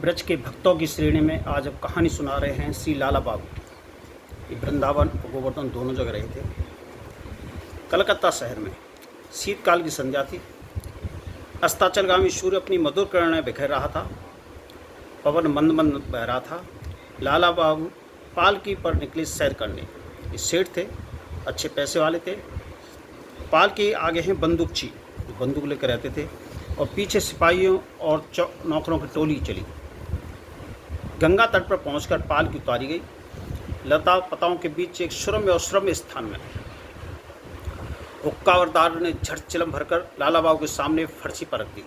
ब्रज के भक्तों की श्रेणी में आज अब कहानी सुना रहे हैं श्री लाला बाबू की। वृंदावन और गोवर्धन दोनों जगह रहे थे। कलकत्ता शहर में शीतकाल की संध्या थी। अस्ताचलगामी सूर्य अपनी मधुर किरणें बिखेर रहा था। पवन मंद मंद बह रहा था। लाला बाबू पालकी पर निकले सैर करने। ये सेठ थे, अच्छे पैसे वाले थे। पालकी आगे हैं बंदूकची, जो बंदूक लेकर रहते थे, और पीछे सिपाहियों और नौकरों की टोली चली। गंगा तट पर पहुंचकर पालकी उतारी गई। लता पताओं के बीच एक श्रम्य और श्रम्य स्थान में हुक्कावरदार ने झट चिलम भरकर लाला बाबू के सामने फर्शी पर रख दी।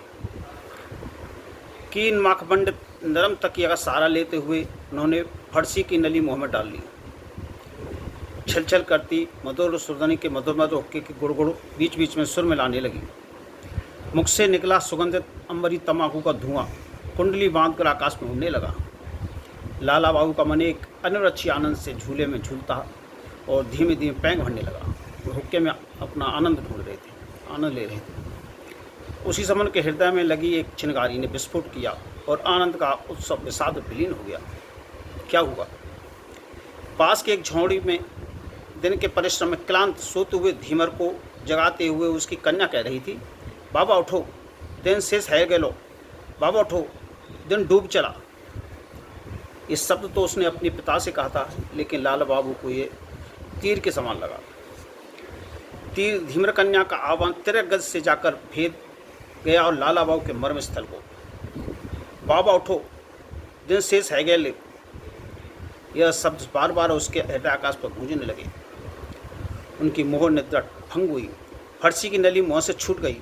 कीन माखमंडित नरम तकिया का सहारा लेते हुए उन्होंने फर्शी की नली मुंह में डाल ली। छलछल करती मधुर सुरधनी के मधुर मधुर हुक्के की गुड़गुड़ बीच बीच में सुर में लाने लगी। मुख से निकला सुगंधित अंबरी तंबाकू का धुआं कुंडली बांधकर आकाश में उड़ने लगा। लाला बाबू का मन एक अनिरक्षी आनंद से झूले में झूलता और धीमे धीमे पैंग भरने लगा। वो हुक्के में अपना आनंद ढूंढ रहे थे, आनंद ले रहे थे। उसी समय के हृदय में लगी एक चिनगारी ने विस्फोट किया और आनंद का उत्सव विषाद विलीन हो गया। क्या हुआ? पास के एक झोंपड़ी में दिन के परिश्रम में क्लांत सोते हुए धीमर को जगाते हुए उसकी कन्या कह रही थी, बाबा उठो, दिन शेष है गेलो, बाबा उठो, दिन डूब चला। इस शब्द तो उसने अपने पिता से कहा था, लेकिन लाला बाबू को ये तीर के समान लगा। तीर धीमर कन्या का आह्वान 13 गज से जाकर भेद गया और लाला बाबू के मर्म स्थल को। बाबा उठो, दिन शेष है गेले, यह शब्द बार बार उसके हृदय आकाश पर गूंजने लगे। उनकी मोह निद्रा भंग हुई। फर्शी की नली मुँह से छूट गई।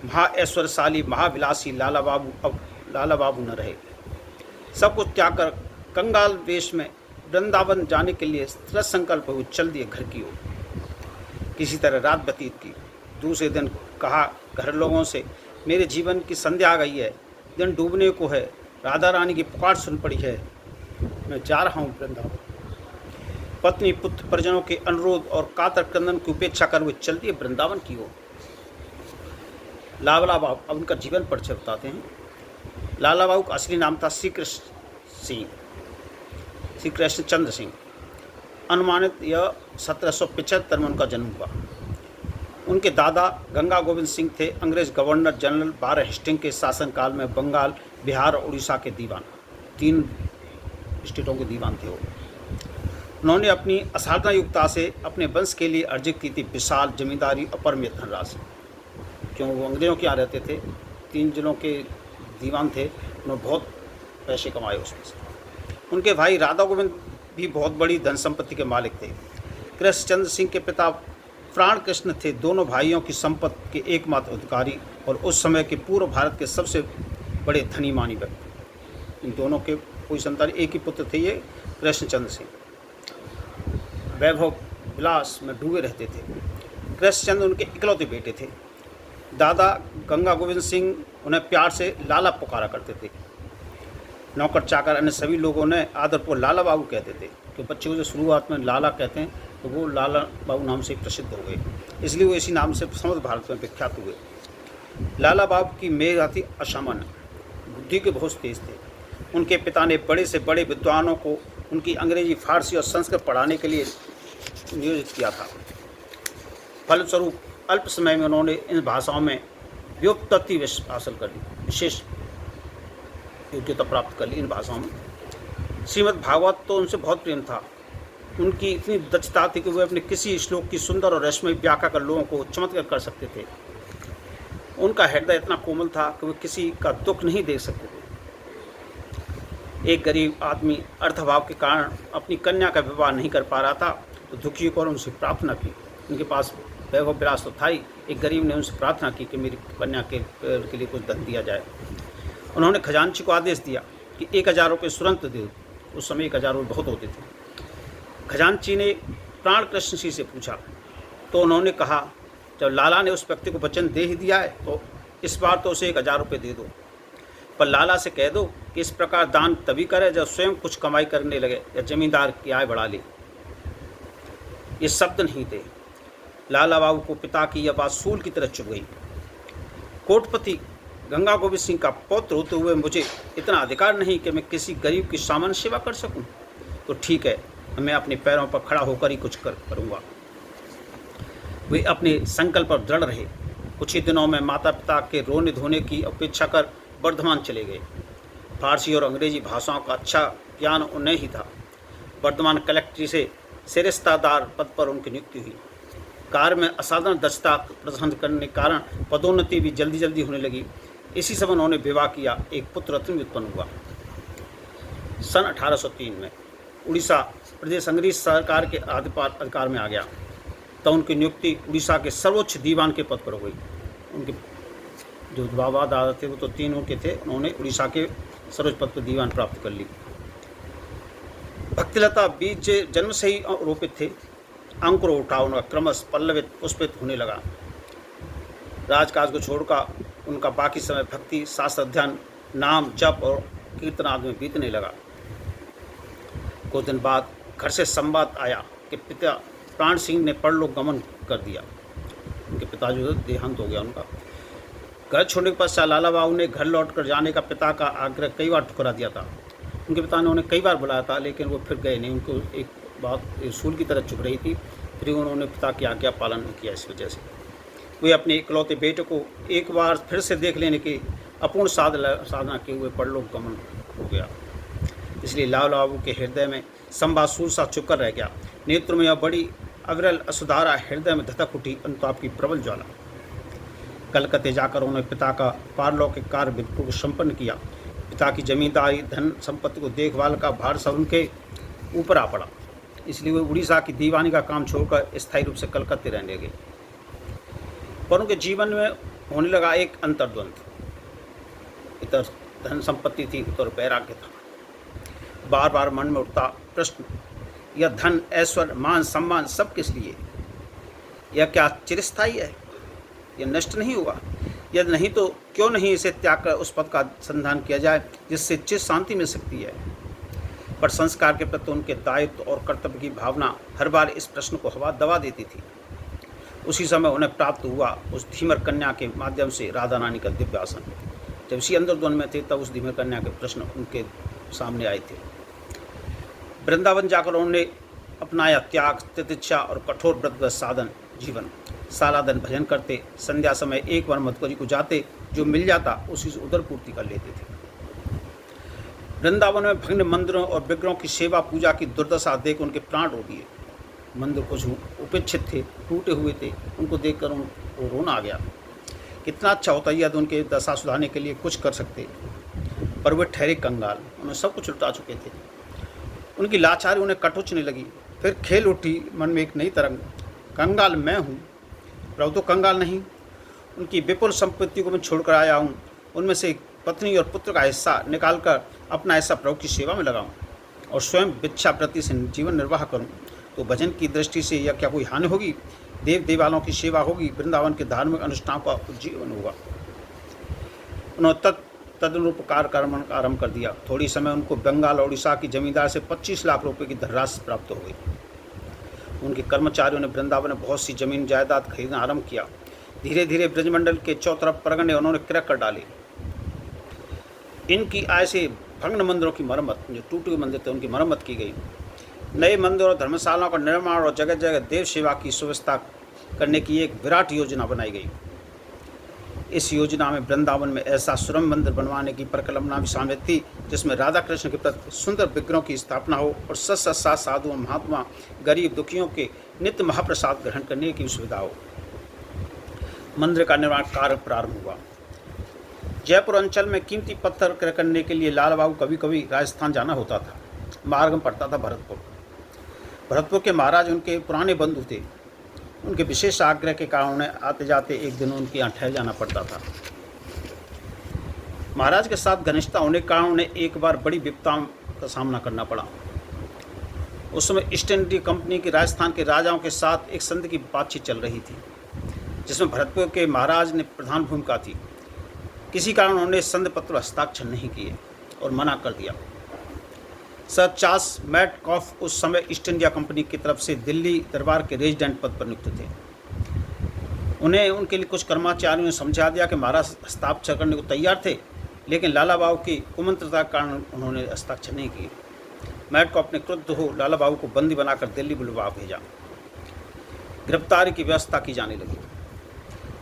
महा ऐश्वर्यशाली महाविलासी लाला बाबू अब लाला बाबू न रहे। सब कुछ त्याग कर कंगाल वेश में वृंदावन जाने के लिए दृढ़ संकल्प हुए चल दिए घर की ओर। किसी तरह रात व्यतीत की। दूसरे दिन कहा घर लोगों से, मेरे जीवन की संध्या आ गई है, दिन डूबने को है, राधा रानी की पुकार सुन पड़ी है, मैं जा रहा हूँ वृंदावन। पत्नी पुत्र परिजनों के अनुरोध और कातर क्रंदन की उपेक्षा कर वे चल दिए वृंदावन की ओर। लाला बाबू अब उनका जीवन परिचय बताते हैं। लाला बाबू का असली नाम था श्री कृष्ण चंद्र सिंह। अनुमानित यह 1775 में उनका जन्म हुआ। उनके दादा गंगा गोविंद सिंह थे अंग्रेज गवर्नर जनरल बार हेस्टिंग के शासनकाल में बंगाल, बिहार और उड़ीसा के दीवान, 3 स्टेटों के दीवान थे वो। उन्होंने अपनी असाधना युक्ता से अपने वंश के लिए अर्जित की थी विशाल जमींदारी और परमित धनराशि। क्यों वो अंग्रेजों के यहाँ रहते थे, 3 जिलों के दीवान थे, उन्होंने बहुत पैसे कमाए उसमें से। उनके भाई राधा गोविंद भी बहुत बड़ी धन संपत्ति के मालिक थे। कृष्णचंद्र सिंह के पिता प्राण कृष्ण थे दोनों भाइयों की संपत्ति के एकमात्र अधिकारी और उस समय के पूर्व भारत के सबसे बड़े धनी मानी व्यक्ति। इन दोनों के कोई संतान, एक ही पुत्र थे ये कृष्णचंद्र सिंह। वैभव विलास में डूबे रहते थे। कृष्णचंद्र उनके इकलौते बेटे थे। दादा गंगा गोविंद सिंह उन्हें प्यार से लाला पुकारा करते थे। नौकर चाकर अन्य सभी लोगों ने आदरपूर्वक लाला बाबू कहते थे। तो बच्चे को जो शुरुआत में लाला कहते हैं तो वो लाला बाबू नाम से प्रसिद्ध हो गए, इसलिए वो इसी नाम से समस्त भारत में विख्यात हुए। लाला बाबू की मेधा थी असामान्य, बुद्धि के बहुत तेज थे। उनके पिता ने बड़े से बड़े विद्वानों को उनकी अंग्रेजी, फारसी और संस्कृत पढ़ाने के लिए नियोजित किया था। फलस्वरूप अल्प समय में उन्होंने इन भाषाओं में व्युत्पत्ति हासिल कर ली, विशेष योग्यता प्राप्त कर ली इन भाषाओं में। श्रीमद् भागवत तो उनसे बहुत प्रेम था। उनकी इतनी दक्षता थी कि वे अपने किसी श्लोक की सुंदर और रसमयी व्याख्या कर लोगों को चमत्कार कर सकते थे। उनका हृदय इतना कोमल था कि वे किसी का दुख नहीं देख सकते थे। एक गरीब आदमी अर्थभाव के कारण अपनी कन्या का विवाह नहीं कर पा रहा था, तो दुखी होकर उनसे प्रार्थना की। उनके पास वैभव विलास तो था ही, एक गरीब ने उनसे प्रार्थना की कि मेरी कन्या के लिए कुछ धन दिया जाए। उन्होंने खजांची को आदेश दिया कि 1000 रुपये तुरंत दे दो। उस समय 1000 रुपये बहुत होते थे। खजांची ने प्राण कृष्ण सिंह से पूछा तो उन्होंने कहा, जब लाला ने उस व्यक्ति को वचन दे ही दिया है तो इस बार तो उसे 1000 रुपये दे दो, पर लाला से कह दो कि इस प्रकार दान तभी करे जब स्वयं कुछ कमाई करने लगे या जमींदार की आय बढ़ा ले। ये शब्द नहीं थे। लाला बाबू को पिता की यह बात सूल की तरह चुभ गई। कोटपति गंगा गोविंद सिंह का पौत्र होते हुए मुझे इतना अधिकार नहीं कि मैं किसी गरीब की सामान्य सेवा कर सकूं? तो ठीक है, मैं अपने पैरों पर खड़ा होकर ही कुछ करूंगा। वे अपने संकल्प पर दृढ़ रहे। कुछ ही दिनों में माता पिता के रोने धोने की अपेक्षा कर वर्धमान चले गए। फारसी और अंग्रेजी भाषाओं का अच्छा ज्ञान उन्हें ही था। वर्धमान कलेक्ट्री से सेरेस्तादार पद पर उनकी नियुक्ति हुई। कार्य में असाधारण दक्षता प्रदर्शन करने के कारण पदोन्नति भी जल्दी जल्दी होने लगी। इसी समय उन्होंने विवाह किया। एक पुत्र रत्न उत्पन्न हुआ। सन 1803 में उड़ीसा प्रदेश अंग्रेज सरकार के अधिकार में आ गया। तो उनकी नियुक्ति उड़ीसा के सर्वोच्च दीवान के पद पर हो गई। उनके जो बाबा दादा थे वो तो 3 उनके थे, उन्होंने उड़ीसा के सर्वोच्च पद पर दीवान प्राप्त कर ली। भक्तिलता बीज जन्म से ही रोपित थे। अंकुर उठा, उनका क्रमश पल्लवित पुष्पित होने लगा। राजकाज को छोड़कर उनका बाकी समय भक्ति, शास्त्र अध्ययन, नाम जप और कीर्तन आदि में बीतने लगा। कुछ दिन बाद घर से संवाद आया कि पिता प्राण सिंह ने परलोक गमन कर दिया। उनके पिता जो देहांत हो गया उनका। घर छोड़ने के पश्चात लाला बाबू ने घर लौटकर जाने का पिता का आग्रह कई बार ठुकरा दिया था। उनके पिता ने उन्हें कई बार बुलाया था, लेकिन वो फिर गए नहीं। उनको एक बात सूल की तरह चुभ रही थी, फिर उन्होंने पिता की आज्ञा पालन नहीं किया। इस वजह से वे अपने इकलौते बेटे को एक बार फिर से देख लेने की अपूर्ण साधना के हुए परलोक गमन हो गया। इसलिए लाला बाबू के हृदय में संवाद सूर सा चुपकर रह गया। नेत्र में यह बड़ी अविरल असुधारा हृदय में धधक उठी अनुताप की प्रबल ज्वाला। कलकत्ते जाकर उन्होंने पिता का पारलौकिक कार्य विधिपूर्वक संपन्न किया। पिता की जमींदारी, धन संपत्ति को देखभाल का भार सब उनके ऊपर आ पड़ा। इसलिए वे उड़ीसा की दीवानी का काम छोड़कर स्थायी रूप से कलकत्ते रहने लगे। पर उनके जीवन में होने लगा एक अंतर्द्वंद। इधर धन संपत्ति थी, उधर वैराग्य था। बार बार मन में उठता प्रश्न, यह धन, ऐश्वर्य, मान सम्मान सब किस लिए? यह क्या चिरस्थायी है? यह नष्ट नहीं हुआ? यदि नहीं तो क्यों नहीं इसे त्याग कर उस पद का संधान किया जाए जिससे चिर शांति मिल सकती है? पर संस्कार के प्रति उनके दायित्व और कर्तव्य की भावना हर बार इस प्रश्न को हवा दबा देती थी। उसी समय उन्हें प्राप्त हुआ उस धीमर कन्या के माध्यम से राधा रानी का दिव्य आसन। जब इसी अंतर्द्वंद में थे तब उस धीमर कन्या के प्रश्न उनके सामने आए थे। वृंदावन जाकर उन्होंने अपनाया त्याग, तितिक्षा और कठोर व्रत साधन जीवन। सारा दिन भजन करते, संध्या समय एक बार मधुकरी को जाते, जो मिल जाता उसी से उदर पूर्ति कर लेते थे। वृंदावन में भग्न मंदिरों और विग्रहों की सेवा पूजा की दुर्दशा देख उनके प्राण रो दिए। मंदिर कुछ उपेक्षित थे, टूटे हुए थे, उनको देखकर उनको रोना आ गया। कितना अच्छा होता यदि उनके दशा सुधारने के लिए कुछ कर सकते, पर वे ठहरे कंगाल। उन्हें सब कुछ लुटा चुके थे। उनकी लाचारी उन्हें कटोचने लगी। फिर खेल उठी मन में एक नई तरंग, कंगाल मैं हूँ, प्रभु तो कंगाल नहीं। उनकी विपुल संपत्ति को मैं छोड़कर आया हूँ। उनमें से पत्नी और पुत्र का हिस्सा निकालकर अपना हिस्सा प्रभु की सेवा में लगाऊं और स्वयं भिक्षावृत्ति से जीवन निर्वाह करूं, तो भजन की दृष्टि से यह क्या कोई हानि होगी? देव देवालों की सेवा होगी, वृंदावन के धार्मिक अनुष्ठान का उज्जीवन होगा। उन्होंने तदनुरूप कार्यक्रम आरंभ कर दिया। थोड़ी समय उनको बंगाल और उड़ीसा की जमींदार से 25 लाख रुपए की धनराशि प्राप्त हो गई। उनके कर्मचारियों ने वृंदावन में बहुत सी जमीन जायदाद खरीदना आरंभ किया। धीरे धीरे ब्रजमंडल के चौतरफ परगने उन्होंने क्रय कर डाले। इनकी आय से भग्न मंदिरों की मरम्मत, जो टूटे हुए मंदिर थे उनकी मरम्मत की गई। नए मंदिर और धर्मशालाओं का निर्माण और जगह जगह देव सेवा की सुव्यवस्था करने की एक विराट योजना बनाई गई। इस योजना में वृंदावन में ऐसा सुरम मंदिर बनवाने की परिकल्पना भी शामिल थी जिसमें राधा कृष्ण के प्रति सुंदर विग्रहों की स्थापना हो और सत साधु महात्मा गरीब दुखियों के नित्य महाप्रसाद ग्रहण करने की सुविधा हो। मंदिर का निर्माण कार्य प्रारंभ हुआ। जयपुर अंचल में कीमती पत्थर क्रय करने के लिए लाल बाबू कभी कभी राजस्थान जाना होता था। मार्ग में पड़ता था भरतपुर के महाराज उनके पुराने बंधु थे। उनके विशेष आग्रह के कारण उन्हें आते जाते एक दिन उनके यहाँ ठहर जाना पड़ता था। महाराज के साथ घनिष्ठता होने के कारण उन्हें एक बार बड़ी विपदाओं का सामना करना पड़ा। उस समय ईस्ट इंडिया कंपनी के राजस्थान के राजाओं के साथ एक संधि की बातचीत चल रही थी, जिसमें भरतपुर के महाराज ने प्रधान भूमिका थी। किसी कारण उन्होंने संधि पत्र हस्ताक्षर नहीं किए और मना कर दिया। सर चार्ल्स मैडकॉफ उस समय ईस्ट इंडिया कंपनी की तरफ से दिल्ली दरबार के रेजिडेंट पद पर नियुक्त थे। उन्हें उनके लिए कुछ कर्मचारियों ने समझा दिया कि महाराज हस्ताक्षर करने को तैयार थे, लेकिन लाला बाबू की कुमंत्रता के कारण उन्होंने हस्ताक्षर नहीं किए। मैडकॉप ने क्रुद्ध हो लाला बाबू को बंदी बनाकर दिल्ली बुलवा भेजा। गिरफ्तारी की व्यवस्था की जाने लगी।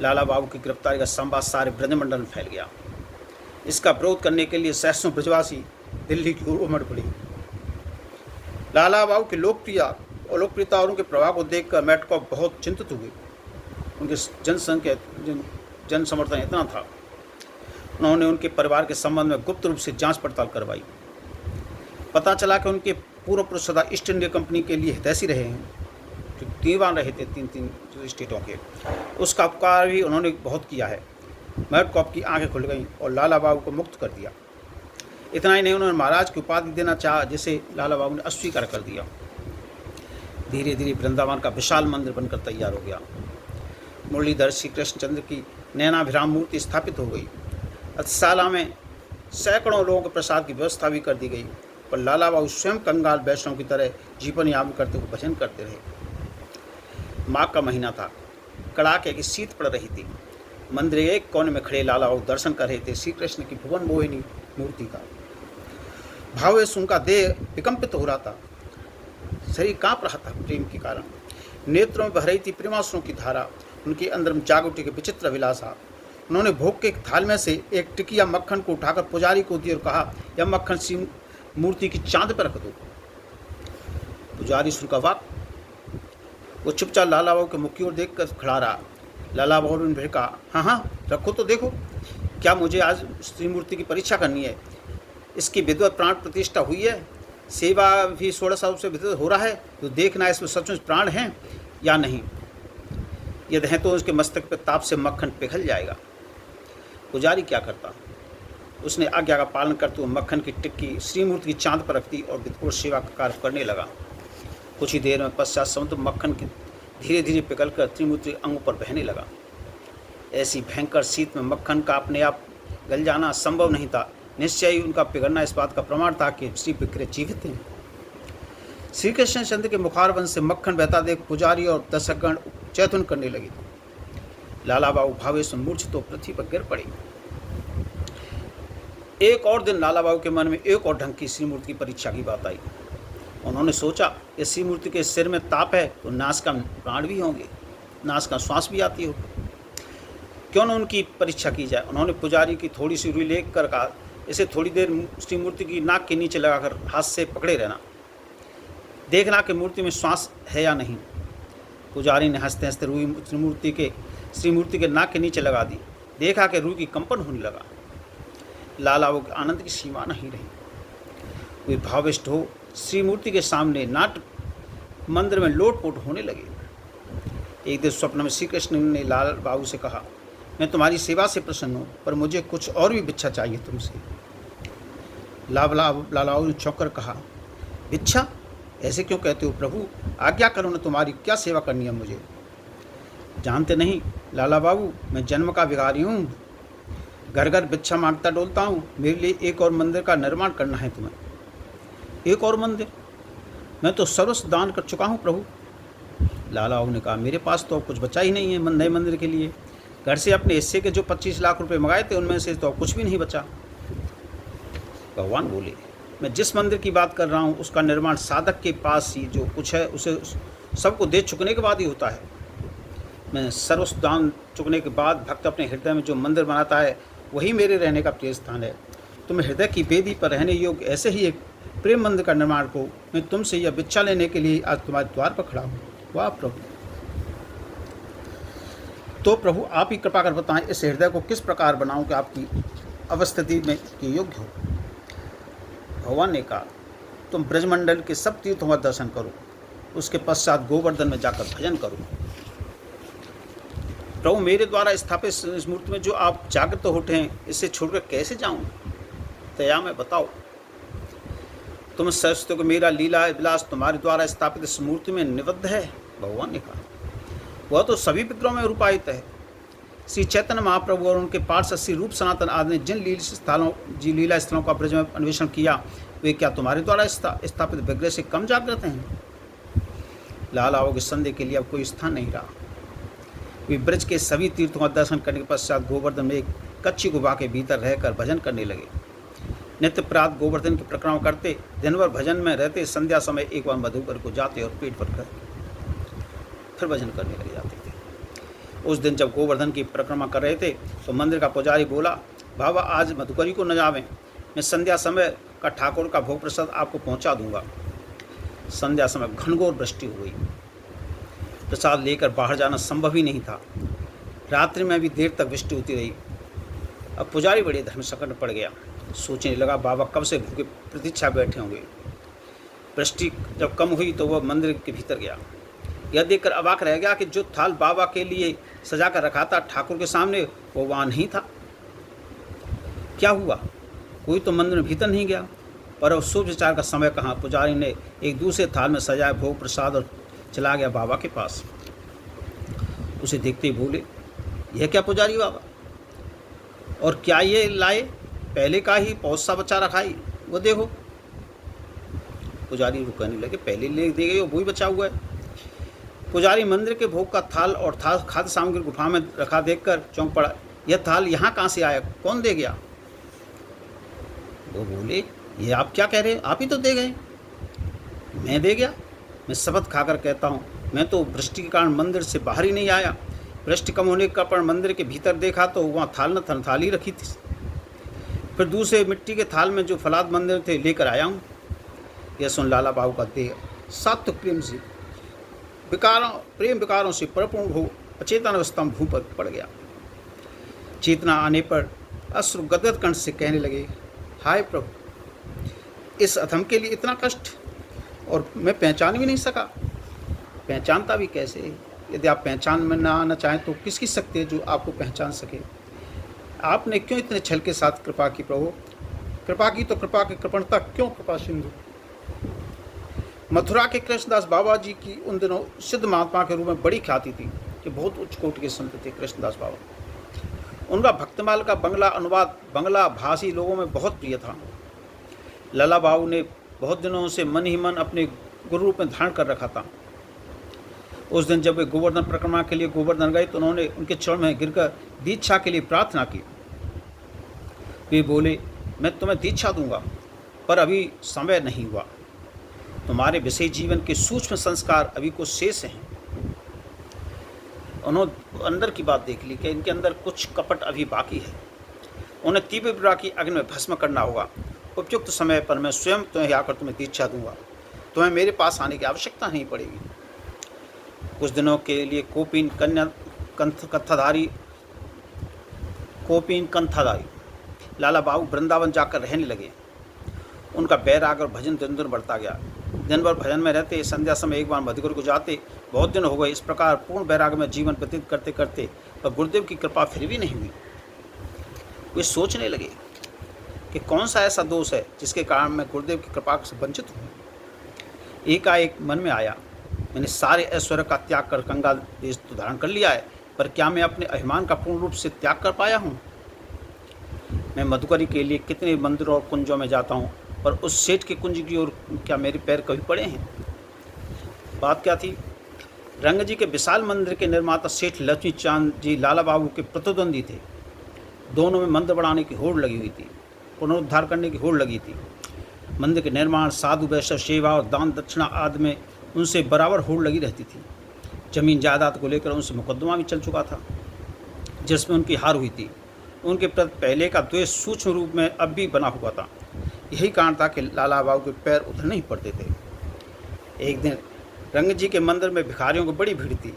लाला बाबू की गिरफ्तारी का संवाद सारे ब्रजमंडल में फैल गया। इसका विरोध करने के लिए सैकड़ों ब्रजवासी दिल्ली की ओर उमड़ पड़ी। लाला बाबू की लोकप्रियता और उनके प्रभाव को देखकर मैडकॉप बहुत चिंतित हुए। उनके जन समर्थन इतना था। उन्होंने उनके परिवार के संबंध में गुप्त रूप से जांच पड़ताल करवाई। पता चला कि उनके पूर्व पुरुष सदा ईस्ट इंडिया कंपनी के लिए हितैषी रहे हैं, जो दीवान रहे थे तीन स्टेटों के। उसका उपकार भी उन्होंने बहुत किया है। मैडकॉप की आंखें खुल गईं और लाला बाबू को मुक्त कर दिया। इतना ही नहीं, उन्होंने महाराज की उपाधि देना चाहा, जिसे लाला बाबू ने अस्वीकार कर दिया। धीरे धीरे वृंदावन का विशाल मंदिर बनकर तैयार हो गया। मुरलीधर श्री कृष्णचंद्र की नयनाभिराम मूर्ति स्थापित हो गई। अतिशाला में सैकड़ों लोगों के प्रसाद की व्यवस्था भी कर दी गई, पर लाला बाबू स्वयं कंगाल वैष्णव की तरह जीवन यापन करते हुए भजन करते रहे। माघ का महीना था। कड़ाके की शीत पड़ रही थी। मंदिर एक कोने में खड़े लाला बाबू दर्शन कर रहे थे श्री कृष्ण की भुवन मोहिनी मूर्ति का। भावेश उनका देह विकंपित हो रहा था, शरीर कांप रहा था प्रेम के कारण। नेत्रों में बह रही थी प्रेमाश्रुओं की धारा। उनके अंदर में जाग उठी के विचित्र अभिलाषा। उन्होंने भोग के थाल में से एक टिकिया मक्खन को उठाकर पुजारी को दी और कहा, यह मक्खन श्री मूर्ति की चांद पर रख दो। पुजारी सुनकर वाक। वो चुपचाप लाला बाबू के मुख की ओर देख कर खड़ा रहा। लाला बाबू ने फिर कहा, हाँ रखो तो देखो, क्या मुझे आज श्री मूर्ति की परीक्षा करनी है? इसकी विधिवत प्राण प्रतिष्ठा हुई है, सेवा भी 16 साल से विधिवत हो रहा है, तो देखना इसमें सचमुच प्राण हैं या नहीं। यदि है तो उसके मस्तक पर ताप से मक्खन पिघल जाएगा। पुजारी क्या करता, उसने आज्ञा का पालन करते हुए मक्खन की टिक्की श्री मूर्ति की चांद पर रख दी और विधिपूर्ण सेवा का कार्य करने लगा। कुछ ही देर में पश्चात समुद्र मक्खन की धीरे धीरे पिघलकर त्रिमूर्ति अंगों पर बहने लगा। ऐसी भयंकर शीत में मक्खन का अपने आप गल जाना संभव नहीं था। निश्चय ही उनका पिघलना इस बात का प्रमाण था कि श्री विग्रह जीवित हैं। श्री कृष्णचंद्र के मुखारबंद से मक्खन बहता देख पुजारी और दर्शकगण चैतन्य करने लगे। लाला बाबू भावेश में मूर्छित तो पृथ्वी पर गिर पड़ी। एक और दिन लाला बाबू के मन में एक और ढंग की श्री मूर्ति की परीक्षा की बात आई। उन्होंने सोचा, इस श्री मूर्ति के सिर में ताप है तो नाश का प्राण भी होंगे, नाश का श्वास भी आती हो, क्यों न उनकी परीक्षा की जाए। उन्होंने पुजारी की थोड़ी सी रुई लेकर कर कहा, इसे थोड़ी देर श्री मूर्ति की नाक के नीचे लगाकर हाथ से पकड़े रहना, देखना कि मूर्ति में श्वास है या नहीं। पुजारी ने हंसते हंसते रुई श्री मूर्ति के नाक के नीचे लगा दी। देखा कि रुई की कंपन होने लगा। लाला बाबू के आनंद की सीमा नहीं रही। वे भाविष्ट हो श्री मूर्ति के सामने नाट्य मंदिर में लोटपोट होने लगे। एक दिन स्वप्न में श्री कृष्ण ने लाल बाबू से कहा, मैं तुम्हारी सेवा से प्रसन्न हूँ, पर मुझे कुछ और भी भिक्षा चाहिए तुमसे। लाला बाबू ने चौंक कर कहा, भिक्षा? ऐसे क्यों कहते हो प्रभु? आज्ञा करो न, तुम्हारी क्या सेवा करनी है मुझे? जानते नहीं लाला बाबू, मैं जन्म का भिखारी हूँ, घर घर भिक्षा मांगता डोलता हूँ। मेरे लिए एक और मंदिर का निर्माण करना है तुम्हें। एक और मंदिर? मैं तो सर्वस्व दान कर चुका हूँ प्रभु। लाला बाबू ने कहा, मेरे पास तो कुछ बचा ही नहीं है नए मंदिर के लिए। घर से अपने हिस्से के जो 25 लाख रुपए मंगाए थे उनमें से तो कुछ भी नहीं बचा। भगवान बोले, मैं जिस मंदिर की बात कर रहा हूँ उसका निर्माण साधक के पास ही जो कुछ है उसे सबको दे चुकने के बाद ही होता है। मैं सर्वस्व दान चुकने के बाद भक्त अपने हृदय में जो मंदिर बनाता है वही मेरे रहने का प्रिय स्थान है। तुम्हें हृदय की वेदी पर रहने योग्य ऐसे ही एक प्रेम मंदिर का निर्माण को मैं तुमसे यह भिक्षा लेने के लिए आज तुम्हारे द्वार पर खड़ा हूँ। वाह प्रभु! तो प्रभु आप ही कृपा कर बताएं, इस हृदय को किस प्रकार बनाऊं कि आपकी अवस्थिति में के योग्य हो। भगवान ने कहा, तुम ब्रजमंडल के सब तीर्थों का दर्शन करो, उसके पश्चात गोवर्धन में जाकर भजन करो। प्रभु मेरे द्वारा स्थापित इस मूर्ति में जो आप जागृत उठे हैं, इसे छोड़कर कैसे जाऊं? दया में बताओ। तुम सरस्वती को मेरा लीला विलास तुम्हारे द्वारा स्थापित इस मूर्ति में निबद्ध है। भगवान ने कहा, वह तो सभी विग्रहों में रूपायित है। श्री चैतन्य महाप्रभु और उनके पार्षद श्री रूप सनातन आदि ने जिन लीला स्थलों का ब्रज में अन्वेषण किया, वे क्या तुम्हारे द्वारा स्थापित विग्रह से कम जागृत हैं? लाला बाबू के संदेह के लिए अब कोई स्थान नहीं रहा। वे ब्रज के सभी तीर्थों का दर्शन करने के पश्चात गोवर्धन में एक कच्ची गुफा के भीतर रहकर भजन करने लगे। नित्य प्रातः गोवर्धन की परिक्रमा करते, दिन भर भजन में रहते, संध्या समय एक बार मधुकर को जाते और पेट भर कर फिर भजन करने लगे जाते थे। उस दिन जब गोवर्धन की परिक्रमा कर रहे थे तो मंदिर का पुजारी बोला, बाबा आज मधुकरी को न जावें, मैं संध्या समय का ठाकुर का भोग प्रसाद आपको पहुंचा दूंगा। संध्या समय घनघोर वृष्टि हो गई, प्रसाद लेकर बाहर जाना संभव ही नहीं था। रात्रि में भी देर तक वृष्टि होती रही। अब पुजारी बड़े धर्म संकट में पड़ गया। सोचने लगा, बाबा कब से भूखे प्रतीक्षा बैठे होंगे। वृष्टि जब कम हुई तो वह मंदिर के भीतर गया। यह देखकर अवाक रह गया कि जो थाल बाबा के लिए सजा कर रखा था ठाकुर के सामने, वो वहाँ नहीं था। क्या हुआ? कोई तो मंदिर में भीतर नहीं गया। पर अब शुभ विचार का समय कहाँ। पुजारी ने एक दूसरे थाल में सजाए भोग प्रसाद और चला गया बाबा के पास। उसे देखते ही बोले, यह क्या पुजारी बाबा, और क्या ये लाए? पहले का ही पौध सा बचा रखा ही, वो देखो। पुजारी कहने लगे, पहले ले दे गए, वही बचा हुआ है। पुजारी मंदिर के भोग का थाल और खाद्य सामग्री गुफा में रखा देखकर चौंक पड़ा। यह थाल यहाँ कहाँ से आया? कौन दे गया? वो बोले, ये आप क्या कह रहे हैं? आप ही तो दे गए। मैं दे गया? मैं शपथ खाकर कहता हूँ, मैं तो वृष्टि के कारण मंदिर से बाहर ही नहीं आया। वृष्टि कम होने का पर मंदिर के भीतर देखा तो वहाँ थाल न थाली रखी थी। फिर दूसरे मिट्टी के थाल में जो फलाद मंदिर थे लेकर आया हूँ। यह सुन लाला बाबू का देह सात्विक प्रेम विकारों से परिपूर्ण हो अचेतन अवस्था में भू पर पड़ गया। चेतना आने पर अश्रु गदगद कंठ से कहने लगे, हाय प्रभु, इस अधम के लिए इतना कष्ट, और मैं पहचान भी नहीं सका। पहचानता भी कैसे? यदि आप पहचान में ना आना चाहें तो किसकी शक्ति है जो आपको पहचान सके? आपने क्यों इतने छल के साथ कृपा की प्रभु? कृपा की तो कृपा की कृपणता क्यों कृपा सिंधु? मथुरा के कृष्णदास बाबा जी की उन दिनों सिद्ध महात्मा के रूप में बड़ी ख्याति थी कि बहुत उच्च कोटि के संत थे कृष्णदास बाबा। उनका भक्तमाल का बंगला अनुवाद बंगला भाषी लोगों में बहुत प्रिय था। लाला बाबू ने बहुत दिनों से मन ही मन अपने गुरु रूप में धारण कर रखा था। उस दिन जब वे गोवर्धन परिक्रमा के लिए गोवर्धन गए तो उन्होंने उनके चरण में गिरकर दीक्षा के लिए प्रार्थना की। वे बोले, मैं तुम्हें दीक्षा दूंगा, पर अभी समय नहीं हुआ। तुम्हारे विषय जीवन के सूक्ष्म संस्कार अभी कुछ शेष हैं। उन्होंने अंदर की बात देख ली कि इनके अंदर कुछ कपट अभी बाकी है। उन्हें तीव्र विरह की अग्नि में भस्म करना होगा। उपयुक्त समय पर मैं स्वयं तुम्हें आकर तुम्हें दीक्षा दूंगा। तुम्हें मेरे पास आने की आवश्यकता नहीं पड़ेगी। कुछ दिनों के लिए कोपीन कंथाधारी लाला बाबू वृंदावन जाकर रहने लगे। उनका बैराग और भजन दिन दिन बढ़ता गया। दिन भर भजन में रहते, संध्या समय एक बार मधुकर को जाते। बहुत दिन हो गए इस प्रकार पूर्ण बैराग में जीवन व्यतीत करते करते, पर गुरुदेव की कृपा फिर भी नहीं हुई। वे सोचने लगे कि कौन सा ऐसा दोष है जिसके कारण मैं गुरुदेव की कृपा से वंचित हूँ। एकाएक मन में आया, मैंने सारे ऐश्वर्य का त्याग कर गंगा देश तो धारण कर लिया है, पर क्या मैं अपने अभिमान का पूर्ण रूप से त्याग कर पाया हूँ? मैं मधुकरी के लिए कितने मंदिरों और कुंजों में जाता हूँ, पर उस सेठ के कुंज की ओर क्या मेरे पैर कभी पड़े हैं? बात क्या थी? रंग जी के विशाल मंदिर के निर्माता सेठ लक्ष्मी चांद जी लाला बाबू के प्रतिद्वंदी थे। दोनों में मंदिर बढ़ाने की होड़ लगी हुई थी, पुनरुद्धार करने की होड़ लगी थी। मंदिर के निर्माण, साधु वैष्णव सेवा और दान दक्षिणा आदि में उनसे बराबर होड़ लगी रहती थी। जमीन जायदाद को लेकर उनसे मुकदमा भी चल चुका था, जिसमें उनकी हार हुई थी। उनके प्रति पहले का द्वेष सूक्ष्म रूप में अब भी बना हुआ था। यही कारण था कि लाला बाबू के पैर उधर नहीं पड़ते थे। एक दिन रंग जी के मंदिर में भिखारियों की बड़ी भीड़ थी।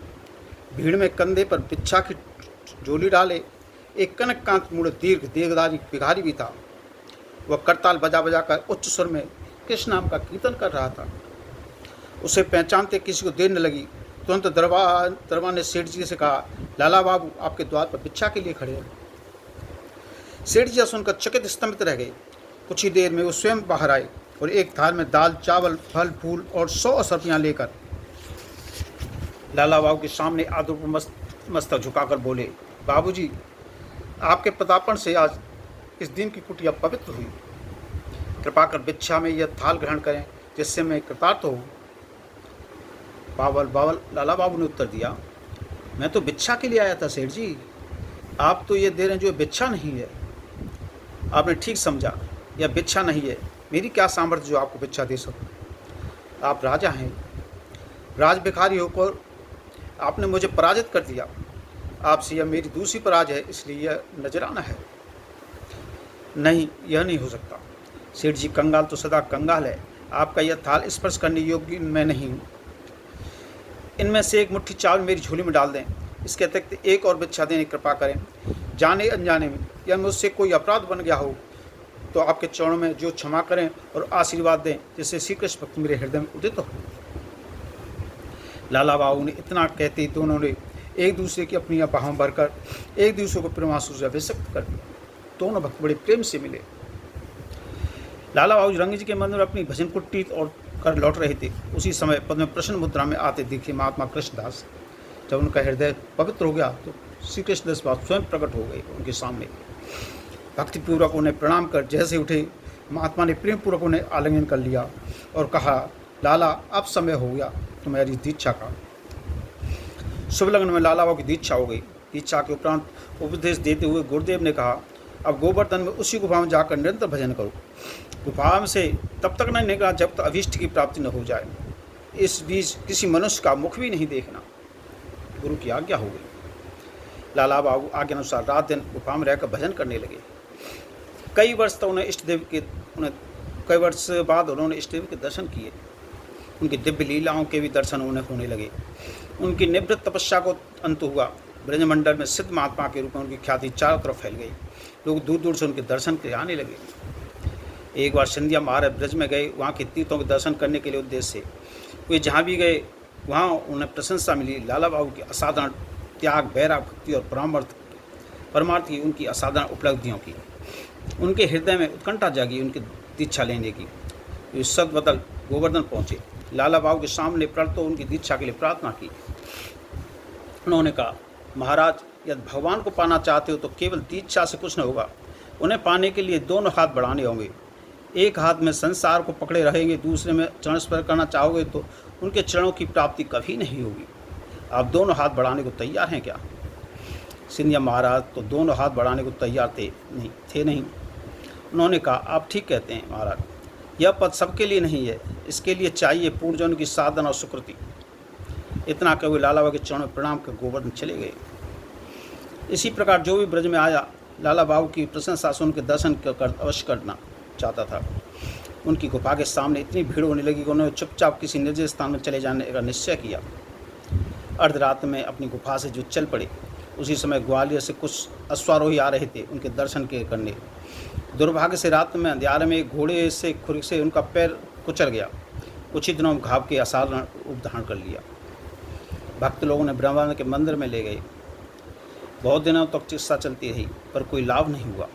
भीड़ में कंधे पर बिच्छा की झोली डाले एक कनक कांत मूढ़ दीर्घदारी भिखारी भी था। वह करताल बजा बजा कर उच्च स्वर में कृष्ण नाम का कीर्तन कर रहा था। उसे पहचानते किसी को देर न लगी। तुरंत दरबार ने सेठ जी से कहा, लाला बाबू आपके द्वार पर भिक्षा के लिए खड़े हैं। सेठ जी सुनकर चकित स्तंभित रह गए। कुछ ही देर में वो स्वयं बाहर आए और एक थाल में दाल, चावल, फल फूल और 100 असरपियाँ लेकर लाला बाबू के सामने आदरपूर्वक मस्तक झुकाकर बोले, बाबूजी, आपके प्रतापन से आज इस दिन की कुटिया पवित्र हुई। कृपा कर भिक्षा में यह थाल ग्रहण करें, जिससे मैं कृतार्थ हूँ। बावल लाला बाबू ने उत्तर दिया, मैं तो भिक्षा के लिए आया था सेठ जी। आप तो ये दे रहे हैं जो भिक्षा नहीं है। आपने ठीक समझा, यह भिक्षा नहीं है। मेरी क्या सामर्थ्य जो आपको भिक्षा दे सकूं। आप राजा हैं, राज भिखारी होकर आपने मुझे पराजित कर दिया। आपसे यह मेरी दूसरी पराजय है, इसलिए यह नजराना है। नहीं, यह नहीं हो सकता। सेठ जी, कंगाल तो सदा कंगाल है। आपका यह थाल स्पर्श करने योग्य मैं नहीं हूँ। इनमें से एक मुट्ठी चावल मेरी झोली में डाल दें। इसके अतिरिक्त एक और भिक्षा देने की कृपा करें। जाने अनजाने में या मुझसे कोई अपराध बन गया हो तो आपके चरणों में जो क्षमा करें और आशीर्वाद दें, जिससे श्री कृष्ण भक्त मेरे हृदय में उदित हो। लाला बाबू ने इतना कहते ही दोनों ने एक दूसरे की अपनी बाहों भरकर एक दूसरे को प्रेमांशु से अभिषिक्त कर दिया। दोनों भक्त बड़े प्रेम से मिले। लाला बाबू रंग जी के मंदिर में अपनी भजन कुट्टी और कर लौट रहे थे। उसी समय पद में प्रश्न मुद्रा में आते दिखे महात्मा कृष्णदास। जब उनका हृदय पवित्र हो गया तो श्री कृष्णदास बाबू स्वयं प्रकट हो गए उनके सामने। भक्तिपूर्वक उन्हें प्रणाम कर जैसे उठे, महात्मा ने प्रेम पूर्वक उन्हें आलिंगन कर लिया और कहा, लाला अब समय हो गया तुम्हारी दीक्षा का। शुभ लग्न में लाला बाबू की दीक्षा हो गई। दीक्षा के उपरांत उपदेश देते हुए गुरुदेव ने कहा, अब गोवर्धन में उसी गुफा में जाकर निरंतर भजन करो। गुफा में से तब तक नहीं निकला जब तक अभीष्ट की प्राप्ति न हो जाए। इस बीच किसी मनुष्य का मुख भी नहीं देखना। गुरु की आज्ञा हो गई। लाला बाबू आज्ञा अनुसार रात दिन गुफा में रहकर भजन करने लगे। कई वर्ष बाद उन्होंने इष्ट देव के दर्शन किए। उनकी दिव्य लीलाओं के भी दर्शन उन्हें होने लगे। उनकी निवृत्त तपस्या को अंत हुआ। ब्रजमंडल में सिद्ध महात्मा के रूप में उनकी ख्याति चारों तरफ फैल गई। लोग दूर दूर से उनके दर्शन के आने लगे। एक बार सिंधिया महाराज ब्रज में गए, वहाँ के तीर्थों के दर्शन करने के लिए उद्देश्य से। वे जहाँ भी गए वहाँ उन्हें प्रशंसा मिली। लाला बाबू की असाधारण त्याग, वैराग, भक्ति और परमार्थ की उनकी असाधारण उपलब्धियों की उनके हृदय में उत्कंठा जागी उनकी दीक्षा लेने की। वे सदबदल गोवर्धन पहुँचे। लाला बाबू के सामने पड़ तो उनकी दीक्षा के लिए प्रार्थना की। उन्होंने कहा, महाराज, यदि भगवान को पाना चाहते हो तो केवल दीक्षा से कुछ न होगा। उन्हें पाने के लिए दोनों हाथ बढ़ाने होंगे। एक हाथ में संसार को पकड़े रहेंगे, दूसरे में चरण स्पर्श करना चाहोगे तो उनके चरणों की प्राप्ति कभी नहीं होगी। आप दोनों हाथ बढ़ाने को तैयार हैं क्या? सिंधिया महाराज तो दोनों हाथ बढ़ाने को तैयार थे नहीं। उन्होंने कहा, आप ठीक कहते हैं महाराज, यह पद सबके लिए नहीं है। इसके लिए चाहिए पूर्वजन्म की साधना और सुकृति। इतना कह हुए लाला बाबू के चरणों में प्रणाम कर गोवर्धन चले गए। इसी प्रकार जो भी ब्रज में आया, लाला बाबू की प्रशंसा सुन के दर्शन कर अवश्य करना चाहता था। उनकी गुफा के सामने इतनी भीड़ होने लगी कि उन्होंने चुपचाप किसी निर्जन स्थान में चले जाने का निश्चय किया। अर्धरात में अपनी गुफा से जो चल पड़े, उसी समय ग्वालियर से कुछ अश्वारोही आ रहे थे उनके दर्शन के करने। दुर्भाग्य से रात में अंधियारे में घोड़े से खुर से उनका पैर कुचल गया। कुछ ही दिनों में घाव के असाधारण रूप धारण कर लिया। भक्त लोगों ने ब्रह्मानंद के मंदिर में ले गए। बहुत दिनों तक चिकित्सा चलती रही पर कोई लाभ नहीं हुआ।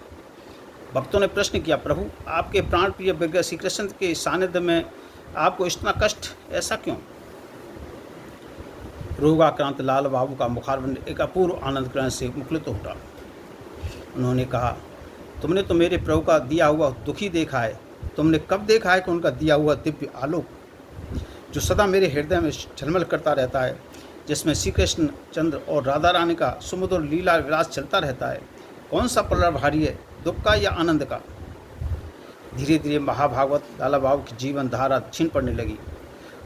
भक्तों ने प्रश्न किया, प्रभु, आपके प्राण प्रिय विग्रह श्री कृष्ण के सानिध्य में आपको इतना कष्ट, ऐसा क्यों? रोगाक्रांत लाल बाबू का मुखारविंद एक अपूर्व आनंद ग्रहण से मुखरित हो उठा। उन्होंने कहा, तुमने तो मेरे प्रभु का दिया हुआ दुखी देखा है। तुमने कब देखा है कि उनका दिया हुआ दिव्य आलोक जो सदा मेरे हृदय में झलमल करता रहता है, जिसमें श्री कृष्ण चंद्र और राधा रानी का सुमधुर लीला विलास चलता रहता है, कौन सा पल्लव भारी है, दुख का या आनंद का? धीरे धीरे महाभागवत लाला बाबू की जीवन धारा छीन पड़ने लगी।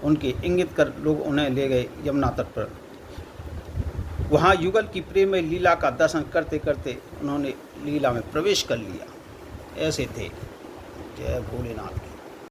उनके इंगित कर लोग उन्हें ले गए यमुना तट पर। वहाँ युगल की प्रेम लीला का दर्शन करते करते उन्होंने लीला में प्रवेश कर लिया। ऐसे थे। जय भोलेनाथ।